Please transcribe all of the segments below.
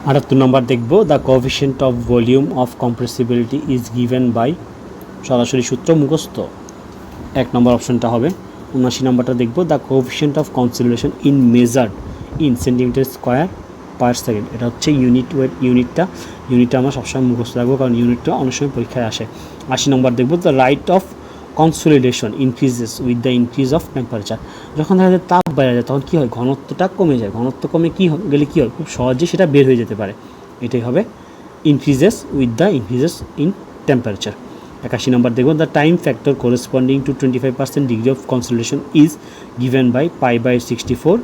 78 নম্বর দেখব, the coefficient of volume of compressibility is given by, সরাসরি সূত্র মুখস্থ, 1 নম্বর অপশনটা হবে। 79 নম্বরটা দেখব, the coefficient of consolidation in measured in centimetre square per second. এটা হচ্ছে ইউনিট ওয়েট, ইউনিটটা আমরা সবসময় মুখস্থ রাখবো, কারণ ইউনিটটা অনেক সময় পরীক্ষায় আসে। 80 নম্বর দেখব, the right of consolidation increases with the increase of temperature. যখন দেখা যায় তাপ বেড়ে যায় তখন কী হয়, ঘনত্বটা কমে যায়। ঘনত্ব কমে গেলে কী হয়, খুব সহজে সেটা বের হয়ে যেতে পারে। এটাই হবে increases with the increases in temperature. 81 number দেখব, the time factor corresponding to 25% degree of consolidation is given by π/64,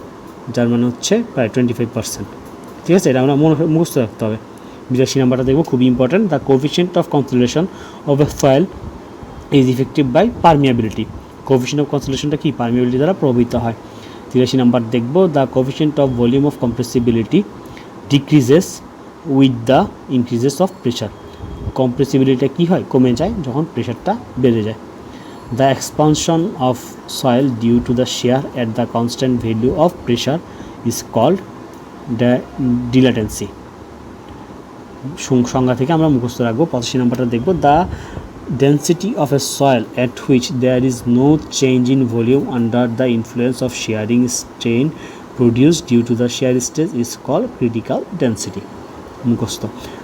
যার মানে হচ্ছে প্রায় 25%। ঠিক আছে, এটা আমরা মুখস্থ রাখতে হবে। 82 নম্বরটা দেখব, খুবই important, the coefficient of consolidation of a soil is effective by permeability. Coefficient of কনসোলিডেশনটা কি, পারমিয়াবিলিটি দ্বারা প্রভাবিত হয়। 83 নম্বর দেখব, the coefficient of volume of compressibility decreases with the increases of pressure. কম্প্রেসিবিলিটিটা কী হয়, কমে যায় যখন প্রেশারটা বেড়ে যায়। The expansion of soil due to the shear at the constant value of pressure is called the dilatancy. সংজ্ঞা থেকে আমরা মুখস্থ রাখবো। 85 নম্বরটা দেখব, the density of a soil at which there is no change in volume under the influence of shearing strain produced due to the shear stress is called critical density. মুখস্থ।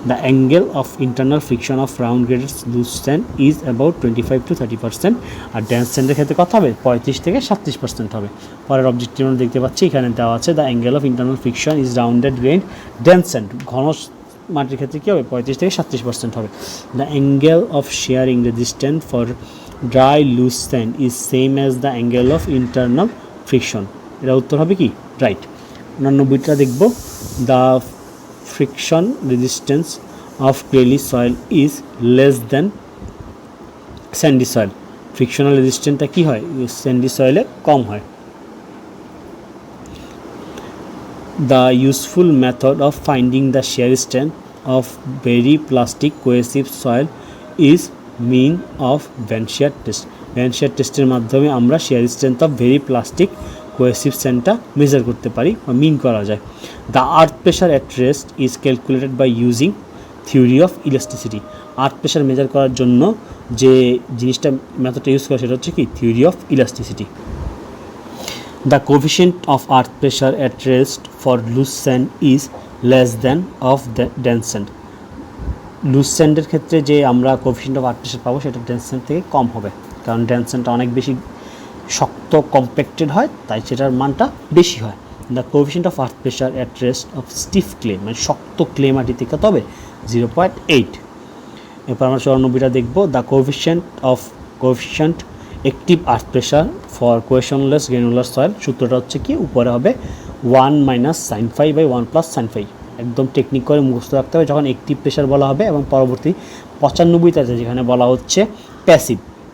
The angle of internal friction of round graded loose sand is about 25 to 30%, R dense sandের ক্ষেত্রে কত হবে, 35 থেকে 37% হবে। পরের objective আমরা দেখতে পাচ্ছি, এখানে দেওয়া আছে the angle of internal friction is rounded grain dense sand. ঘন মাটির ক্ষেত্রে কী হবে, 35 থেকে 37% হবে। The angle of shearing resistant for dry loose sand is same as the angle of internal friction. এটা উত্তর হবে কি, রাইট। 89টা দেখব, the friction resistance of clayey soil is less than sandy soil. Frictional রেজিস্ট্যান্সটা কী হয়, স্যান্ডি সয়েলে কম হয়। The useful method of finding the shear strength of very plastic cohesive soil is mean of Van shear test. Van shear টেস্টের মাধ্যমে আমরা shear strength of very plastic cohesive sandটা measure করতে পারি বা মিন করা যায়। The earth pressure at rest is calculated by using theory of elasticity. Earth pressure measure করার জন্য যে জিনিসটা মেথডটা ইউজ করা সেটা হচ্ছে কি, theory of elasticity. The coefficient of earth pressure at rest for loose sand is less than of the dense sand. Loose স্যান্ডের ক্ষেত্রে যে আমরা কোএফিসিয়েন্ট অফ আর্থ প্রেশার পাবো সেটা ডেন্স স্যান্ড থেকে কম হবে, কারণ ডেন্স স্যান্ডটা অনেক বেশি শক্ত কম্প্যাক্টেড হয়, তাই সেটার মানটা বেশি হয়। The coefficient of earth pressure at rest of stiff clay, মানে শক্ত ক্লে মাটিতে কত হবে, 0.8। এরপর আমরা 94টা দেখব, the coefficient active earth pressure for cohesionless granular soil. সূত্রটা হচ্ছে কি, উপরে হবে 1 - sin phi by 1 + sin phi। একদম টেকনিক করে মুখস্থ রাখতে হবে যখন অ্যাক্টিভ প্রেশার বলা হবে, এবং পরবর্তী 95টাতে যেখানে বলা হচ্ছে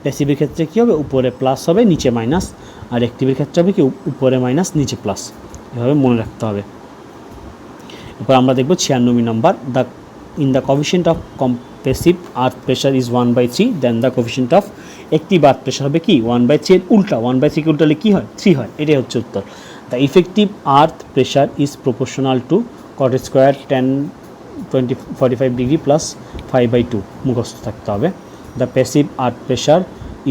প্যাসিভের ক্ষেত্রে কী হবে, উপরে প্লাস হবে নিচে মাইনাস, আর অ্যাক্টিভের ক্ষেত্রে হবে কি, উপরে মাইনাস নিচে প্লাস। এভাবে মনে রাখতে হবে। এরপর আমরা দেখব 96 নম্বর, in the coefficient of compressive earth pressure is 1/3, then the coefficient of active earth pressure হবে কি, 1/3 এর উল্টা, 1/3 কে উল্টালে কি হয়, 3 হয়। এটাই হচ্ছে উত্তর। The effective earth pressure is proportional to cot square tan 45 degree plus 5/2, মুখস্থ থাকতে হবে। The passive earth pressure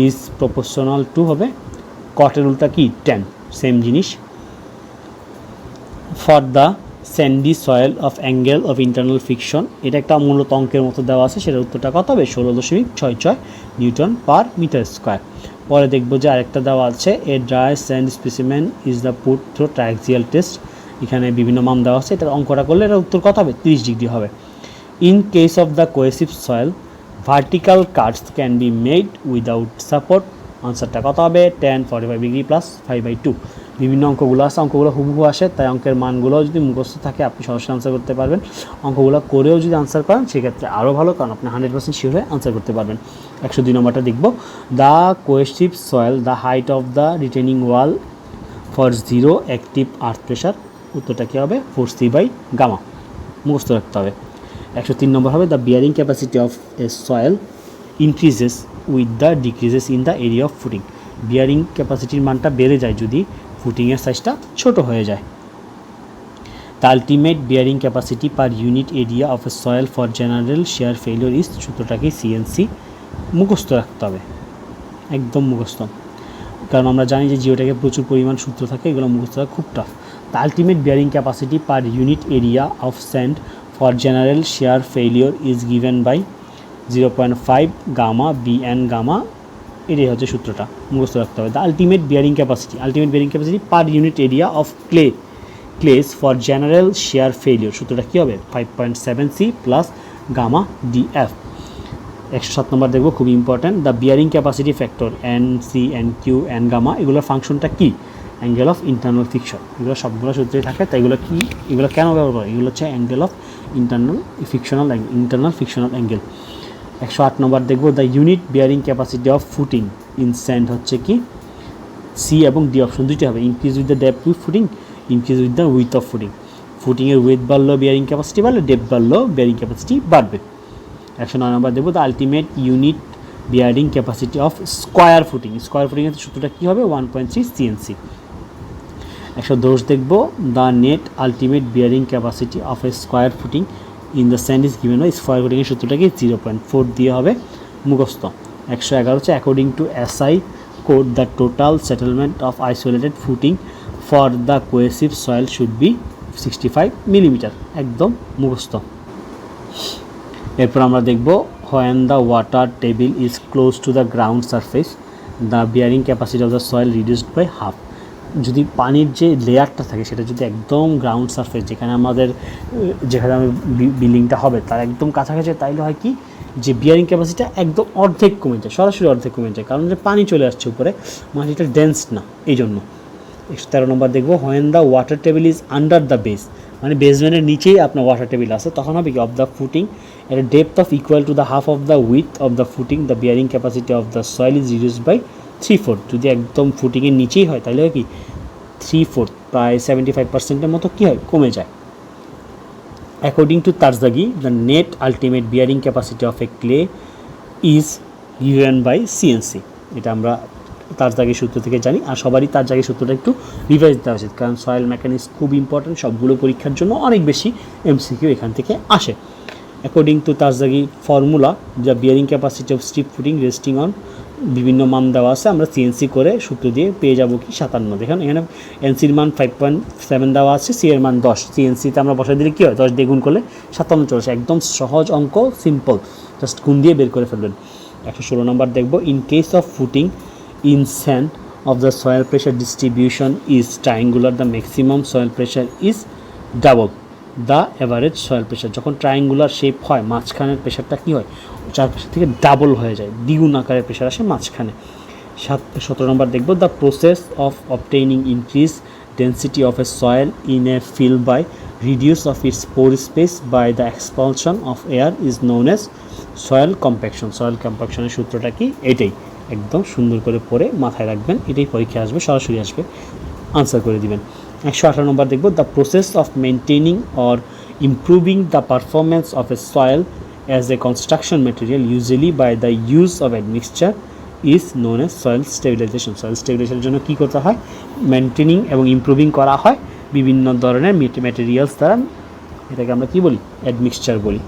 is proportional to হবে cot এর উল্টা কি, tan, সেম জিনিস। For the Sandy soil of angle of internal friction, এটা একটা মূলত অঙ্কের মতো দেওয়া আছে, সেটার উত্তরটা কত হবে, 16.66 নিউটন পার মিটার স্কোয়ার। পরে দেখব যে আরেকটা দেওয়া আছে, a dry sand specimen is the put through triaxial test. এখানে বিভিন্ন মান দেওয়া আছে, এটার অঙ্কটা করলে এটার উত্তর কত হবে, 30 ডিগ্রি হবে। In case of the cohesive soil vertical Katz can be made without support. আনসারটা কত হবে, tan 45 ডিগ্রি প্লাস 5/2। বিভিন্ন অঙ্কগুলো আছে, অঙ্কগুলো হুবহু আসে, তাই অঙ্কের মানগুলো যদি মুখস্থ থাকে আপনি সরাসরি আনসার করতে পারবেন। অঙ্কগুলো করেও যদি আনসার করেন সেক্ষেত্রে আরও ভালো, কারণ আপনি 100% শিওর হয়ে আনসার করতে পারবেন। 102 নম্বরটা দেখব, the cohesive soil the height of the retaining wall for 0 active earth pressure. উত্তরটা কী হবে, 4c/gamma, মুখস্থ রাখতে হবে। 103 নম্বর হবে, the bearing capacity of a soil increases with the decreases in the area of footing. Bearing ক্যাপাসিটির মানটা বেড়ে যায় যদি ফুটিংয়ের সাইজটা ছোট হয়ে যায়। The ultimate bearing capacity per unit area of a soil for general shear failure is, সূত্রটাকে সিএনসি মুখস্থ রাখতে হবে, একদম মুখস্থ, কারণ আমরা জানি যে জিওটাকে প্রচুর পরিমাণ সূত্র থাকে, এগুলো মুখস্থ রাখা খুব tough. The ultimate bearing capacity per unit area of sand for general shear failure is given by 0.5 gamma B and gamma, এটাই হচ্ছে সূত্রটা মুখস্থ রাখতে হবে। The ultimate bearing capacity per unit area of clays for general shear failure, সূত্রটা কী হবে 5.7 C plus gamma DF. 107 number দেখবো, খুব important, the bearing capacity factor N C N Q N gamma, এগুলোর ফাংশনটা কী, অ্যাঙ্গেল অফ ইন্টারনাল ফিকশন, এগুলো সবগুলো সূত্রেই থাকে, তাই এগুলো কী, এগুলো কেন ব্যবহার করে, এগুলো হচ্ছে angle of internal frictional angle. 108 number দেখবো, the unit bearing capacity of footing in sand হচ্ছে কি, সি এবং ডি অপশন দুইটা হবে, increase with the depth with footing, increase with the width of footing, ফুটিংয়ের উইথ বাড়লো বিয়ারিং ক্যাপাসিটি বাড়লে, depth বাড়লো বিয়ারিং ক্যাপাসিটি বাড়বে। 109 নম্বর দেখবো, the ultimate unit bearing capacity of square ফুটিংয়ের সূত্রটা কী হবে 1.3 সিএনসি। 110 দেখবো, the net ultimate bearing capacity of a square footing in the sand is given by, square ফুটিংয়ের সূত্রটাকে 0.4 দিয়ে হবে মুখস্থ। 111 হচ্ছে, according to SI code the total settlement of isolated footing for the cohesive soil should be 65 millimetre, একদম মুখস্থ। এরপর আমরা দেখব, when the water table is close to the ground surface the bearing capacity of the soil reduced by half, যদি পানির যে লেয়ারটা থাকে সেটা যদি একদম গ্রাউন্ড সারফেস, যেখানে বিল্ডিংটা হবে তার একদম কাছাকাছি, তাইলে হয় কি যে বিয়ারিং ক্যাপাসিটিটা একদম অর্ধেক কমে যায়, সরাসরি অর্ধেক কমে যায়, কারণ যে পানি চলে আসছে উপরে, মাটিটা ডেন্স না, এই জন্য। 113 নম্বর দেখবো, when the water table is under the base, মানে বেসমেন্টের নিচেই আপনার ওয়াটার টেবিল আছে, তখন হবে কি, of the footing at a depth of equal to the half of the width of the footing the bearing capacity of the soil is reduced by 3/4, যদি একদম ফুটিংয়ের নিচেই হয় তাহলে হয় কি 3/4, প্রায় 75%-এর মতো কী হয়, কমে যায়। According to Terzaghi, the net ultimate bearing capacity of a clay is given by CNC, এটা আমরা তারজাগি সূত্র থেকে জানি, আর সবারই তারজাগি সূত্রটা একটু রিভাইজ দেওয়া উচিত, কারণ সয়েল মেকানিক্স খুব ইম্পর্টেন্ট, সবগুলো পরীক্ষার জন্য অনেক বেশি এমসিকিউ এখান থেকে আসে। According to Terzaghi formula, the bearing capacity of strip footing resting on, বিভিন্ন মান দেওয়া আছে, আমরা সিএনসি করে সূত্র দিয়ে পেয়ে যাবো কি 57, দেখেন এখানে এনসির মান 5.7 দেওয়া আছে, সি এর মান 10, সিএনসিতে আমরা বসাই দিলে কী হয় 10 দিয়ে গুণ করলে 57 চলে আসে, একদম সহজ অঙ্ক, সিম্পল, জাস্ট গুণ দিয়ে বের করে ফেলবেন। 116 নম্বর দেখবো, in case of footing in sand of the soil pressure distribution is triangular, the maximum soil pressure is double the average soil pressure, যখন ট্রায়াঙ্গুলার শেপ হয় মাঝখানের প্রেশারটা কী হয় চারপাশে থেকে ডাবল হয়ে যায়, দ্বিগুণ আকারের প্রেশার আসে মাঝখানে। 17 নম্বর দেখব, the process of obtaining increase density of a soil in a field by reduce of its pore space by the expulsion of air is known as soil কম্প্যাকশনের সূত্রটা কি, এটাই একদম সুন্দর করে পড়ে মাথায় রাখবেন, এটাই পরীক্ষায় আসবে, সরাসরি আসবে, আনসার করে দিবেন। 118 নম্বর দেখব, the process of maintaining or improving the performance of a soil as a construction material usually by the use of admixture is known as soil stabilization. soil stabilization জন্য কী করতে হয়, মেনটেনিং এবং ইমপ্রুভিং করা হয় বিভিন্ন ধরনের ম্যাটেরিয়ালস দ্বারা, এটাকে আমরা কী বলি, অ্যাডমিক্সচার বলি।